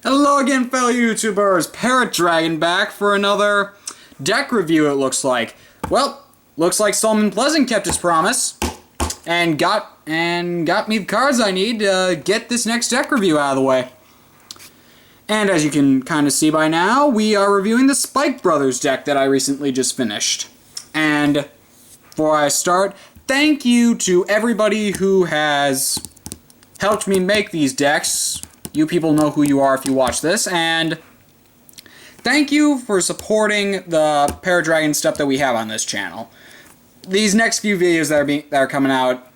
Hello again, fellow YouTubers. Parrot Dragon back for another deck review, it looks like. Well, looks like Solomon Pleasant kept his promise and got me the cards I need to get this next deck review out of the way. And as you can kind of see by now, we are reviewing the Spike Brothers deck that I recently just finished. And before I start, thank you to everybody who has helped me make these decks. You people know who you are if you watch this, and thank you for supporting the Parrot Dragon stuff that we have on this channel. These next few videos that are coming out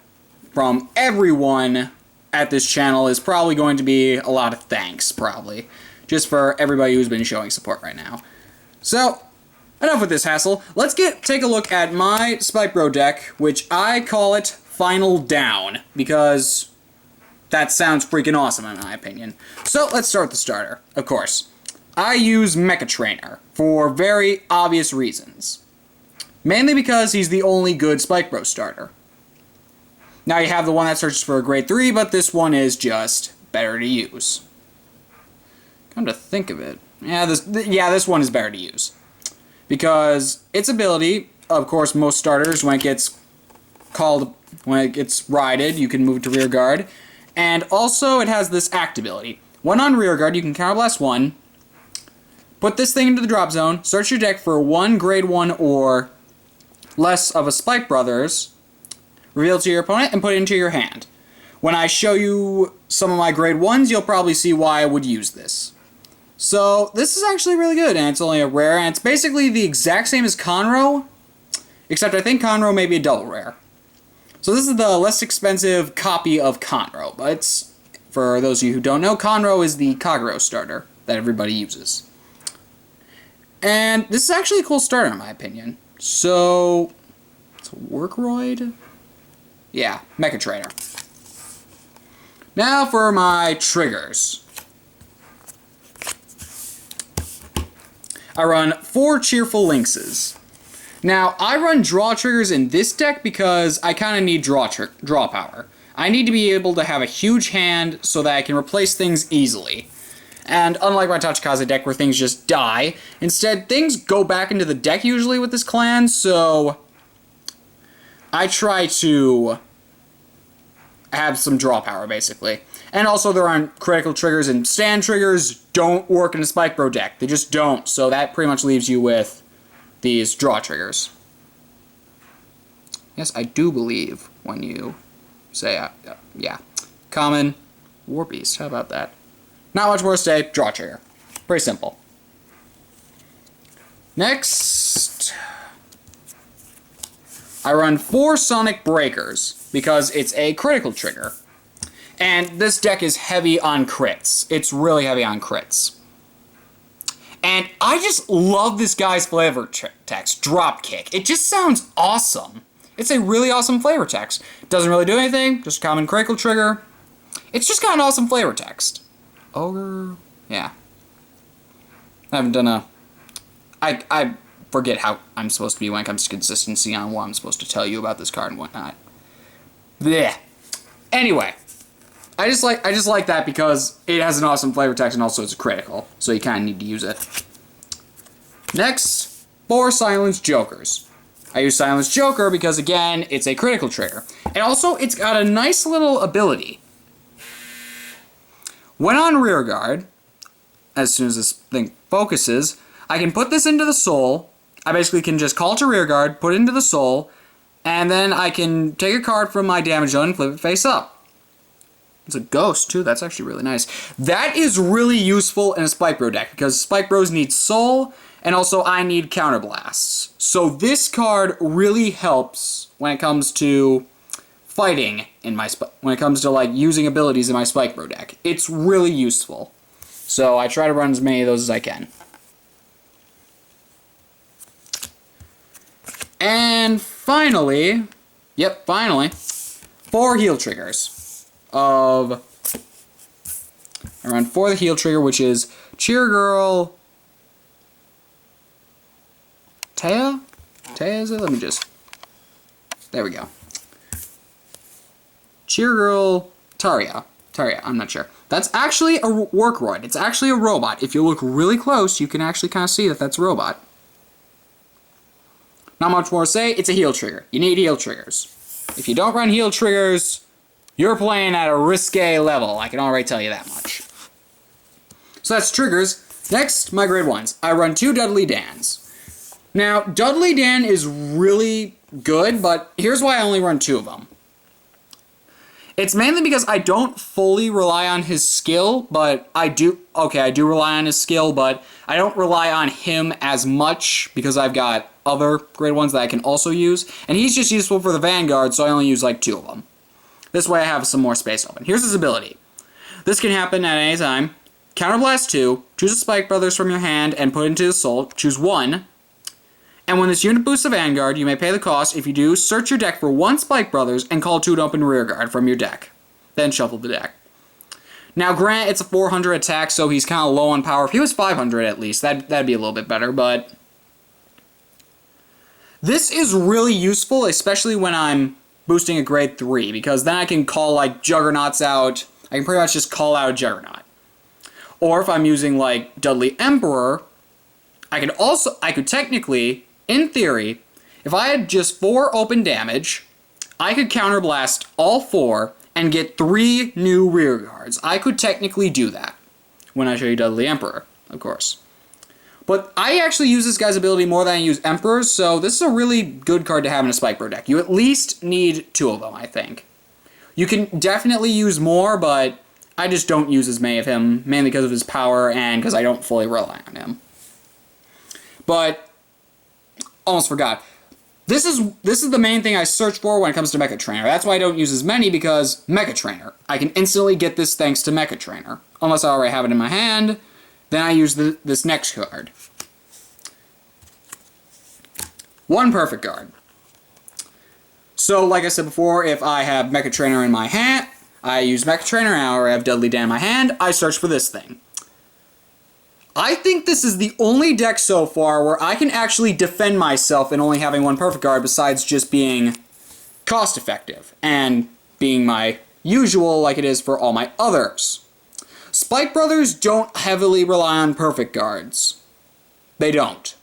from everyone at this channel is probably going to be a lot of thanks, probably, just for everybody who's been showing support right now. So, enough with this hassle. Let's take a look at my Spike Bro deck, which I call it Final Down, because that sounds freaking awesome in my opinion. So let's start with the starter, of course. I use Mecha Trainer for very obvious reasons. Mainly because he's the only good Spike Bro starter. Now you have the one that searches for a grade 3, but this one is just better to use. Come to think of it, this one is better to use. Because its ability, of course most starters, when it gets rided, you can move it to rear guard. And also, it has this act ability. When on rear guard, you can counterblast 1, put this thing into the drop zone, search your deck for one grade 1 or less of a Spike Brothers, reveal it to your opponent, and put it into your hand. When I show you some of my grade 1s, you'll probably see why I would use this. So, this is actually really good, and it's only a rare, and it's basically the exact same as Conroe, except I think Conroe may be a double rare. So this is the less expensive copy of Conroe, but it's, for those of you who don't know, Conroe is the Kagero starter that everybody uses. And this is actually a cool starter in my opinion. So, it's a Workroid? Yeah, Mecha Trainer. Now for my triggers. I run 4 Cheerful Lynxes. Now, I run draw triggers in this deck because I kind of need draw power. I need to be able to have a huge hand so that I can replace things easily. And unlike my Tachikaze deck where things just die, instead things go back into the deck usually with this clan, so I try to have some draw power basically. And also there aren't critical triggers, and stand triggers don't work in a Spike Bro deck. They just don't, so that pretty much leaves you with these draw triggers. Yes, I do believe when you say, yeah. Common, War Beast, how about that? Not much more to say, draw trigger. Pretty simple. Next, I run 4 Sonic Breakers, because it's a critical trigger. And this deck is heavy on crits. It's really heavy on crits. And I just love this guy's flavor text, Dropkick. It just sounds awesome. It's a really awesome flavor text. Doesn't really do anything, just a common critical trigger. It's just got an awesome flavor text. Ogre, yeah. I haven't done a... I forget how I'm supposed to be when it comes to consistency on what I'm supposed to tell you about this card and whatnot. Blech. Anyway. I just like that because it has an awesome flavor text and also it's a critical, so you kind of need to use it. Next, 4 Silence Jokers. I use Silence Joker because, again, it's a critical trigger. And also, it's got a nice little ability. When on rear guard, as soon as this thing focuses, I can put this into the soul. I basically can just call to rear guard, put it into the soul, and then I can take a card from my damage zone and flip it face up. It's a ghost, too. That's actually really nice. That is really useful in a Spike Bro deck, because Spike Bros need soul, and also I need counterblasts. So this card really helps when it comes to fighting in my when it comes to like using abilities in my Spike Bro deck. It's really useful. So I try to run as many of those as I can. And finally, 4 heal triggers. I run 4 the heal trigger, which is Cheer Girl. Taya? Taya, is it? Let me just. There we go. Cheer Girl Taria. Terry, I'm not sure. That's actually a Workroid. It's actually a robot. If you look really close, you can actually kind of see that that's a robot. Not much more to say. It's a heal trigger. You need heal triggers. If you don't run heal triggers, you're playing at a risque level. I can already tell you that much. So that's triggers. Next, my grade 1s. I run 2 Dudley Dans. Now, Dudley Dan is really good, but here's why I only run 2 of them. It's mainly because I don't fully rely on his skill, but I do rely on his skill, but I don't rely on him as much because I've got other grade 1s that I can also use, and he's just useful for the Vanguard, so I only use like 2 of them. This way I have some more space open. Here's his ability. This can happen at any time. Counterblast 2, choose a Spike Brothers from your hand and put it into the soul, choose 1, and when this unit boosts a Vanguard, you may pay the cost. If you do, search your deck for 1 Spike Brothers and call 2 an open rearguard from your deck. Then shuffle the deck. Now, grant it's a 400 attack, so he's kind of low on power. If he was 500 at least, that'd be a little bit better, but this is really useful, especially when I'm boosting a grade 3, because then I can call like Juggernauts out. I can pretty much just call out a Juggernaut. Or if I'm using like Dudley Emperor, I could technically, in theory, if I had just 4 open damage, I could counterblast all 4 and get 3 new rear guards. I could technically do that when I show you Dudley Emperor, of course. But I actually use this guy's ability more than I use Emperor's, so this is a really good card to have in a Spike Bro deck. You at least need 2 of them, I think. You can definitely use more, but I just don't use as many of him, mainly because of his power and because I don't fully rely on him. But, almost forgot. This is the main thing I search for when it comes to Mecha Trainer. That's why I don't use as many, because Mecha Trainer. I can instantly get this thanks to Mecha Trainer. Unless I already have it in my hand, then I use this next card. 1 Perfect Guard. So, like I said before, if I have Mecha Trainer in my hand, I use Mecha Trainer, or I have Dudley Dan in my hand, I search for this thing. I think this is the only deck so far where I can actually defend myself in only having 1 Perfect Guard besides just being cost effective and being my usual like it is for all my others. Spike Brothers don't heavily rely on Perfect Guards. They don't.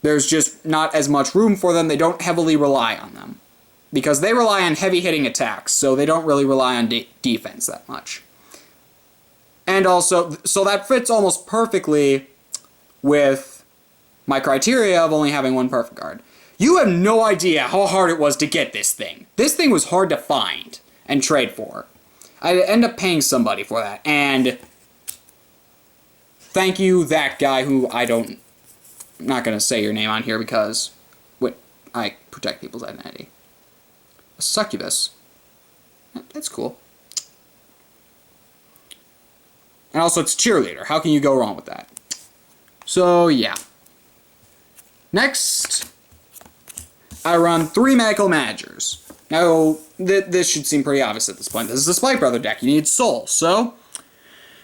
There's just not as much room for them. They don't heavily rely on them. Because they rely on heavy hitting attacks, so they don't really rely on defense that much. And also, so that fits almost perfectly with my criteria of only having 1 Perfect Guard. You have no idea how hard it was to get this thing. This thing was hard to find and trade for. I end up paying somebody for that, and thank you, that guy who I'm not going to say your name on here because I protect people's identity. A succubus. That's cool. And also, it's cheerleader. How can you go wrong with that? So, yeah. Next, I run 3 Medical Managers. Now, this should seem pretty obvious at this point. This is a Spike Brother deck. You need Soul. So,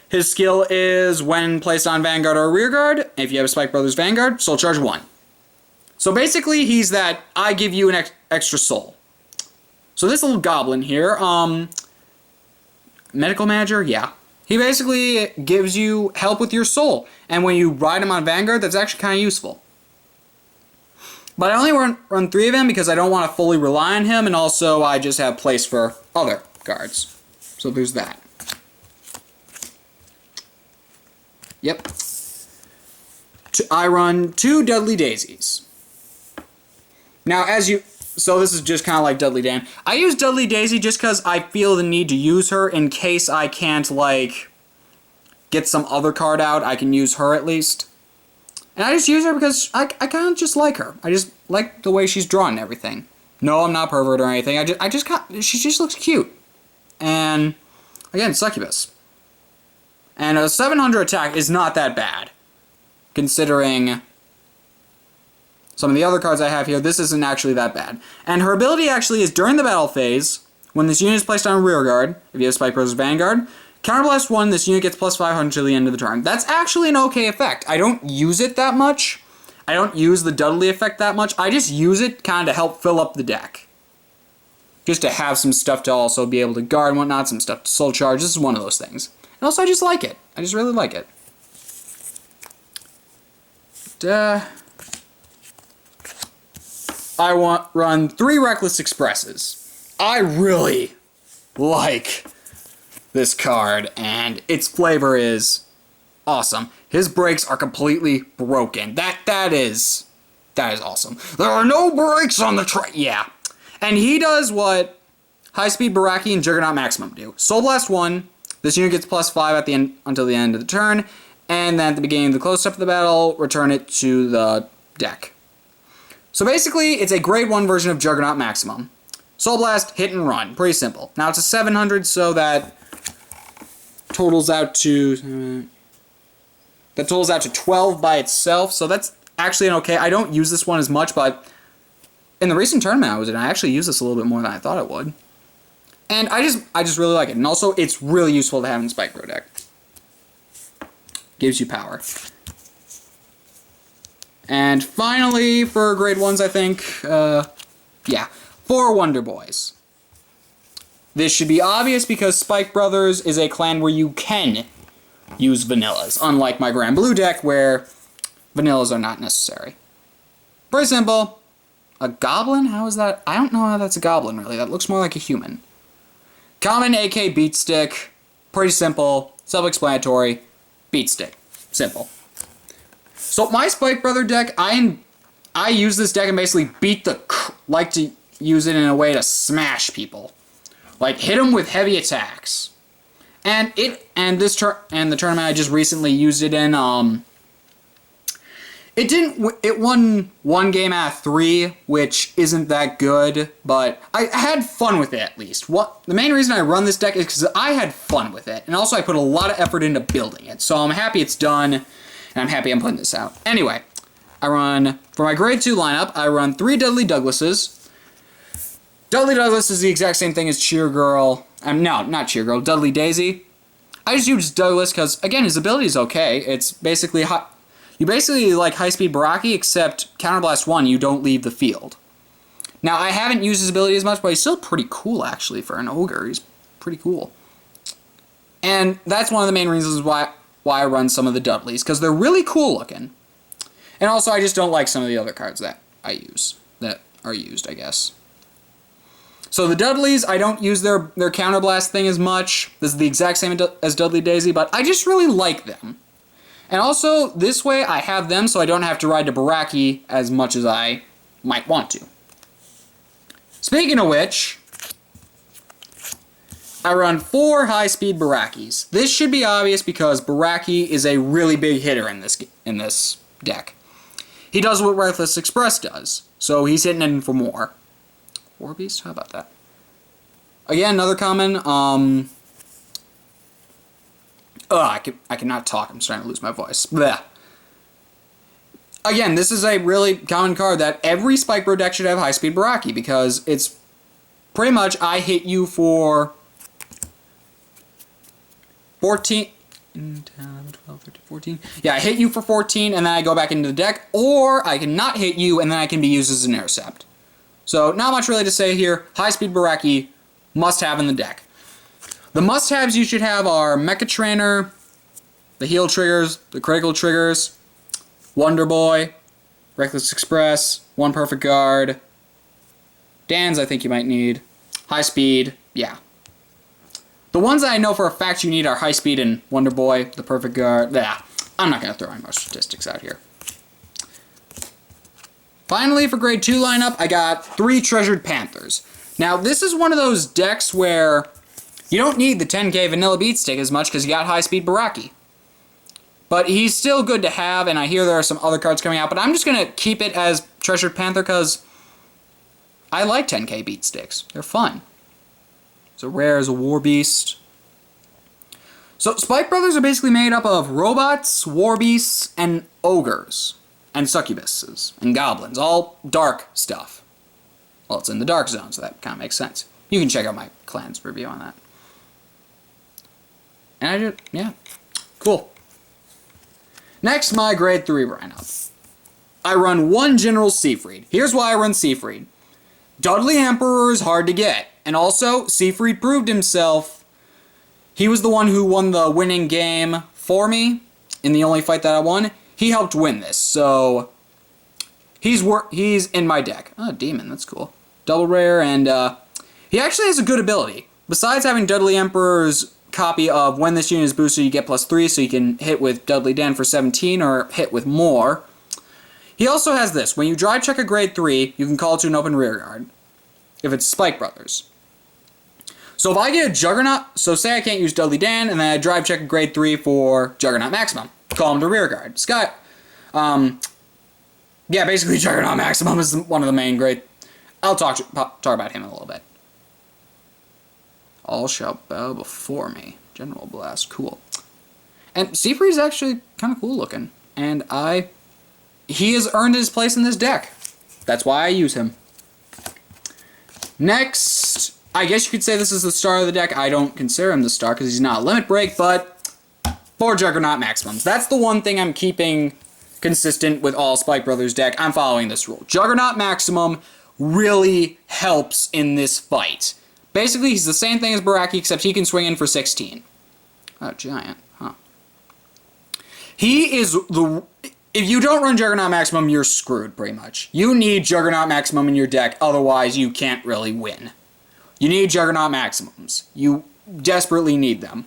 his skill is when placed on Vanguard or Rearguard. If you have a Spike Brothers Vanguard, Soul Charge 1. So, basically, he's that I give you an extra Soul. So, this little goblin here, Medical Manager, yeah. He basically gives you help with your soul. And when you ride him on Vanguard, that's actually kind of useful. But I only run 3 of him because I don't want to fully rely on him. And also, I just have place for other guards. So there's that. Yep. I run 2 Dudley Daisies. Now, so this is just kind of like Dudley Dan. I use Dudley Daisy just because I feel the need to use her in case I can't, like, get some other card out. I can use her at least. And I just use her because I kind of just like her. I just like the way she's drawn and everything. No, I'm not pervert or anything. She just looks cute. And, again, succubus. And a 700 attack is not that bad, considering some of the other cards I have here. This isn't actually that bad. And her ability actually is during the battle phase, when this unit is placed on rearguard, if you have Spike Brothers Vanguard, Counterblast 1, this unit gets plus 500 to the end of the turn. That's actually an okay effect. I don't use it that much. I don't use the Dudley effect that much. I just use it kind of to help fill up the deck. just to have some stuff to also be able to guard and whatnot, some stuff to soul charge. This is one of those things. And also, I just like it. I just really like it. I run 3 Reckless Expresses. I really like this card, and its flavor is awesome. His brakes are completely broken. That is awesome. There are no brakes on the train. Yeah. And he does what High Speed Baraki and Juggernaut Maximum do. Soul Blast 1, this unit gets +5 at the end until the end of the turn, and then at the beginning of the close up of the battle, return it to the deck. So basically, it's a grade 1 version of Juggernaut Maximum. Soul Blast, hit and run. Pretty simple. Now it's a 700, so that totals out to 12 by itself, so that's actually an okay. I don't use this one as much, but in the recent tournament I was in, I actually used this a little bit more than I thought it would. And I just really like it. And also, it's really useful to have in Spike Bro deck. Gives you power. And finally, for grade 1s, I think, yeah, 4 Wonder Boys. This should be obvious because Spike Brothers is a clan where you can use vanillas, unlike my Grand Blue deck where vanillas are not necessary. Pretty simple. A goblin? How is that? I don't know how that's a goblin, really. That looks more like a human. Common AK Beat Stick. Pretty simple. Self-explanatory. Beat Stick. Simple. So my Spike Brother deck, I use this deck and basically like to use it in a way to smash people. Like, hit them with heavy attacks. And the tournament I just recently used it in, it won 1 game out of 3, which isn't that good, but I had fun with it at least. The main reason I run this deck is because I had fun with it, and also I put a lot of effort into building it, so I'm happy it's done, and I'm happy I'm putting this out. Anyway, for my grade 2 lineup, I run 3 Dudley Douglases. Dudley Douglas is the exact same thing as Cheer Girl. No, not Cheer Girl, Dudley Daisy. I just use Douglas because, again, his ability is okay. It's basically you basically like High Speed Baraki, except Counterblast 1, you don't leave the field. Now, I haven't used his ability as much, but he's still pretty cool, actually, for an ogre. He's pretty cool. And that's one of the main reasons why I run some of the Dudleys, because they're really cool looking. And also, I just don't like some of the other cards that that are used, I guess. So the Dudleys, I don't use their Counterblast thing as much. This is the exact same as Dudley Daisy, but I just really like them. And also, this way I have them so I don't have to ride to Baraki as much as I might want to. Speaking of which, I run 4 high-speed Barakis. This should be obvious because Baraki is a really big hitter in this deck. He does what Reckless Express does, so he's hitting in for more. War Beast? How about that? Again, another common, I cannot talk. I'm starting to lose my voice. Blech. Again, this is a really common card that every Spike Bro deck should have High Speed Baraki because it's pretty much I hit you for 14, 10, 11, 12, 13, 14. Yeah, I hit you for 14 and then I go back into the deck, or I can not hit you and then I can be used as an intercept. So, not much really to say here. High Speed Baraki, must have in the deck. The must-haves you should have are Mecha Trainer, the heal triggers, the critical triggers, Wonder Boy, Reckless Express, 1 Perfect Guard, Dan's I think you might need, High Speed, yeah. The ones that I know for a fact you need are High Speed and Wonder Boy, the Perfect Guard, yeah. I'm not going to throw any more statistics out here. Finally, for grade 2 lineup, I got 3 Treasured Panthers. Now, this is one of those decks where you don't need the 10k Vanilla Beat Stick as much because you got High Speed Baraki. But he's still good to have, and I hear there are some other cards coming out, but I'm just going to keep it as Treasured Panther because I like 10k Beat Sticks. They're fun. It's a rare as a War Beast. So, Spike Brothers are basically made up of robots, War Beasts, and ogres. And succubuses, and goblins, all dark stuff. Well, it's in the dark zone, so that kind of makes sense. You can check out my clans review on that. And yeah, cool. Next, my grade 3 lineup. I run 1 General Siegfried. Here's why I run Siegfried. Dudley Emperor is hard to get. and also, Siegfried proved himself. He was the one who won the winning game for me in the only fight that I won. He helped win this, so he's in my deck. Oh, Demon, that's cool. Double rare, and he actually has a good ability. Besides having Dudley Emperor's copy of when this unit is boosted, you get +3, so you can hit with Dudley Dan for 17 or hit with more. He also has this. When you drive check a grade 3, you can call it to an open rearguard. If it's Spike Brothers. So if I get a Juggernaut, so say I can't use Dudley Dan, and then I drive check a grade 3 for Juggernaut Maximum. Call him to rearguard. Yeah, basically Juggernaut Maximum is one of the main grade. I'll talk about him in a little bit. All shall bow before me. General Blast, cool. And Siegfried is actually kind of cool looking. And he has earned his place in this deck. That's why I use him. Next, I guess you could say this is the star of the deck. I don't consider him the star because he's not a limit break, but 4 Juggernaut Maximums. That's the one thing I'm keeping consistent with all Spike Brothers deck. I'm following this rule. Juggernaut Maximum really helps in this fight. Basically, he's the same thing as Baraki, except he can swing in for 16. Oh, giant, huh. He is the... If you don't run Juggernaut Maximum, you're screwed, pretty much. You need Juggernaut Maximum in your deck, otherwise you can't really win. You need Juggernaut Maximums. You desperately need them.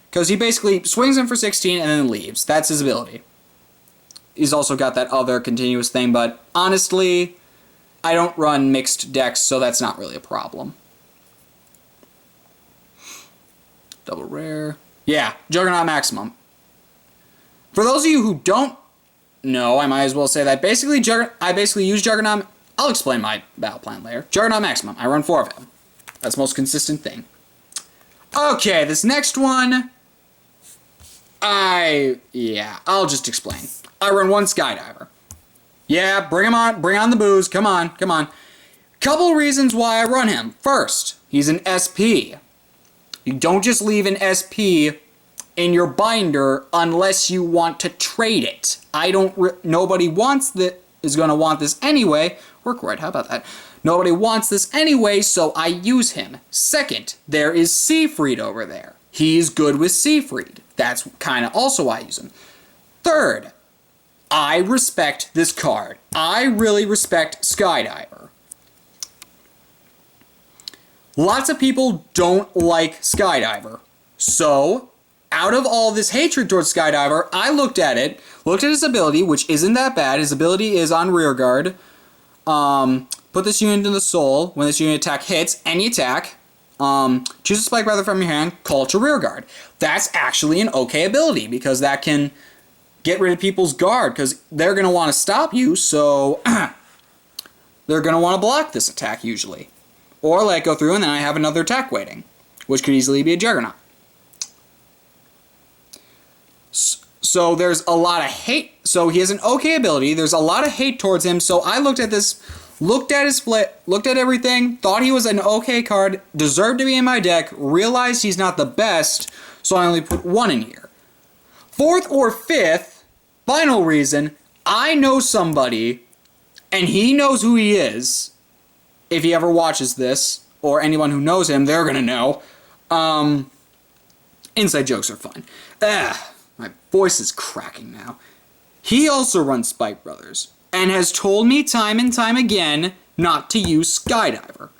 Because he basically swings in for 16 and then leaves. That's his ability. He's also got that other continuous thing, but honestly, I don't run mixed decks, so that's not really a problem. Double rare. Yeah, Juggernaut Maximum. For those of you who don't know, I might as well say that I basically use Juggernaut. I'll explain my battle plan later. Juggernaut Maximum. I run 4 of them. That's the most consistent thing. Okay, this next one, I'll just explain. I run 1 Skydiver. Yeah, bring him on. Bring on the booze. Come on, come on. Couple reasons why I run him. First, he's an SP. You don't just leave an SP in your binder unless you want to trade it. Nobody is going to want this anyway. Work right, how about that? Nobody wants this anyway, so I use him. Second, there is Siegfried over there. He's good with Siegfried. That's kind of also why I use him. Third, I respect this card. I really respect Skydiver. Lots of people don't like Skydiver. So, out of all this hatred towards Skydiver, I looked at his ability, which isn't that bad. His ability is on rearguard. Put this unit in the soul. When this unit attack hits, any attack, choose a Spike Brother from your hand, call it to rearguard. That's actually an okay ability, because that can get rid of people's guard, because they're going to want to stop you, so they're going to want to block this attack, usually. Or let it go through, and then I have another attack waiting, which could easily be a Juggernaut. So there's a lot of hate. So he has an okay ability. There's a lot of hate towards him. So I looked at this, looked at his split, looked at everything, thought he was an okay card, deserved to be in my deck, realized he's not the best, so I only put 1 in here. 4th or 5th, final reason, I know somebody, and he knows who he is. If he ever watches this, or anyone who knows him, they're gonna know. Inside jokes are fun. My voice is cracking now. He also runs Spike Brothers, and has told me time and time again not to use Skydiver.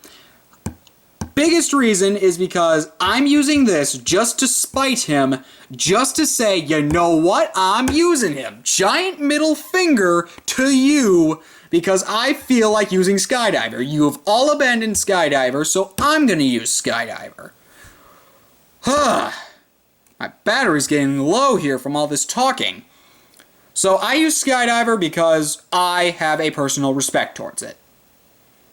Biggest reason is because I'm using this just to spite him, just to say, you know what, I'm using him. Giant middle finger to you, because I feel like using Skydiver. You have all abandoned Skydiver, so I'm going to use Skydiver. My battery's getting low here from all this talking. So I use Skydiver because I have a personal respect towards it.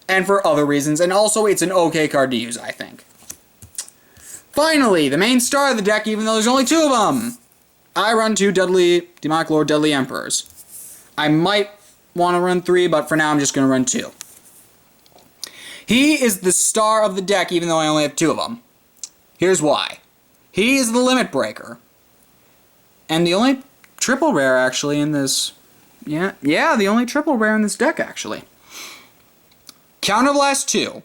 And for other reasons, and also it's an okay card to use, I think. Finally, the main star of the deck, even though there's only 2 of them. I run 2 Demonic Lord Dudley Emperors. I might want to run 3, but for now I'm just going to run 2. He is the star of the deck, even though I only have 2 of them. Here's why. He is the limit breaker. And the only triple rare, actually, in this... Yeah, the only triple rare in this deck, actually. Counterblast 2.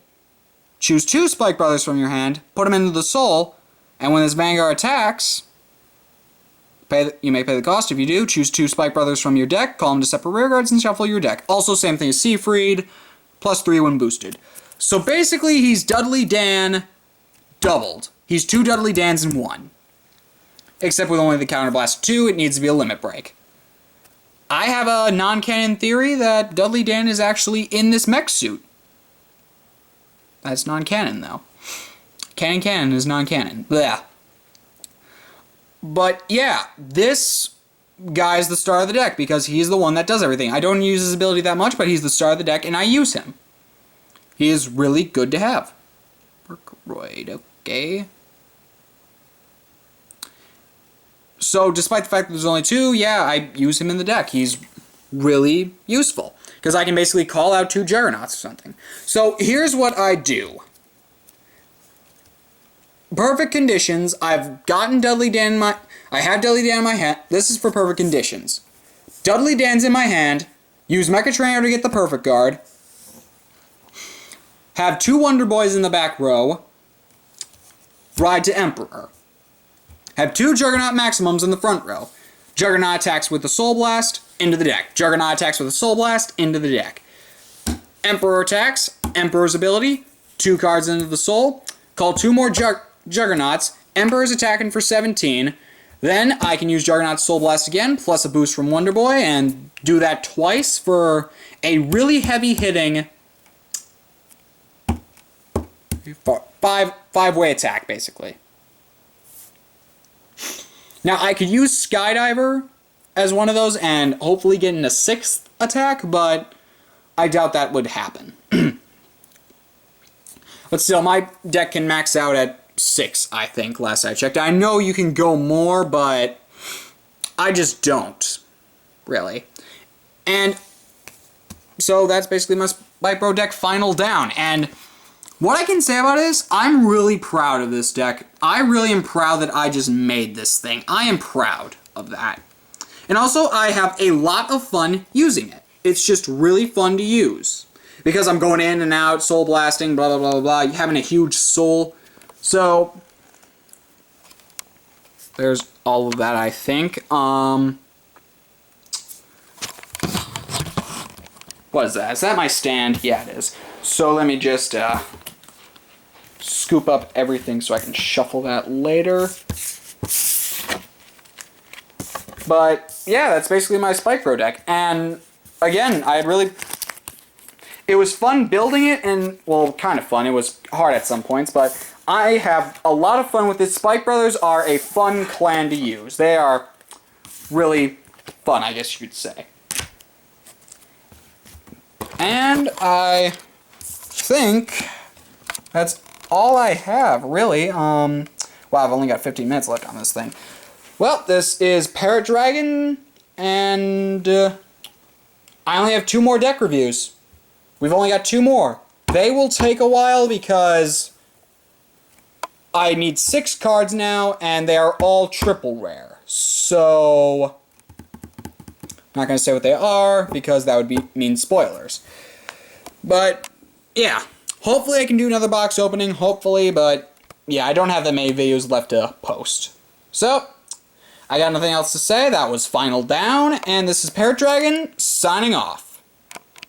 choose 2 Spike Brothers from your hand, put them into the soul, and when this Vanguard attacks, you may pay the cost. If you do, choose 2 Spike Brothers from your deck, call them to separate rearguards, and shuffle your deck. Also, same thing as Seafried, +3 when boosted. So basically, he's Dudley Dan doubled. He's 2 Dudley Dans in 1. Except with only the Counterblast 2, it needs to be a limit break. I have a non-canon theory that Dudley Dan is actually in this mech suit. That's non-canon, though. Canon is non-canon. Blech. But, yeah, this guy's the star of the deck because he's the one that does everything. I don't use his ability that much, but he's the star of the deck, and I use him. He is really good to have. Right, okay. So, despite the fact that there's only 2, yeah, I use him in the deck. He's really useful. Because I can basically call out 2 Juggernauts or something. So, here's what I do. Perfect conditions. I've gotten Dudley Dan in my... I have Dudley Dan in my hand. This is for perfect conditions. Dudley Dan's in my hand. Use Mecha Trainer to get the perfect guard. Have 2 Wonder Boys in the back row. Ride to Emperor. Have 2 Juggernaut Maximums in the front row. Juggernaut attacks with the Soul Blast, into the deck. Juggernaut attacks with the Soul Blast, into the deck. Emperor attacks, Emperor's ability, 2 cards into the Soul. Call 2 more Juggernauts. Emperor's attacking for 17. Then I can use Juggernaut's Soul Blast again, plus a boost from Wonder Boy, and do that twice for a really heavy hitting 5-way attack, basically. Now, I could use Skydiver as one of those and hopefully get in a 6th attack, but I doubt that would happen. But still, my deck can max out at 6, I think, last I checked. I know you can go more, but I just don't, really. And so that's basically my Spike Bro deck final down. And what I can say about it is, I'm really proud of this deck. I really am proud that I just made this thing. I am proud of that. And also, I have a lot of fun using it. It's just really fun to use. Because I'm going in and out, soul blasting, blah, blah, blah, blah, having a huge soul. So, there's all of that, I think. What is that? Is that my stand? Yeah, it is. So let me just scoop up everything so I can shuffle that later. But yeah, that's basically my Spike Pro deck. And again, it was fun building it, and, well, kind of fun. It was hard at some points, but I have a lot of fun with it. Spike Brothers are a fun clan to use. They are really fun, I guess you could say. And I think that's all I have, really. Wow, I've only got 15 minutes left on this thing. Well, this is Parrot Dragon, and I only have 2 more deck reviews. We've only got 2 more. They will take a while because I need 6 cards now, and they are all triple rare. So, I'm not going to say what they are, because that would mean spoilers. But, yeah. Hopefully I can do another box opening, hopefully, but yeah, I don't have that many videos left to post. So, I got nothing else to say. That was Final Down, and this is Parrot Dragon, signing off.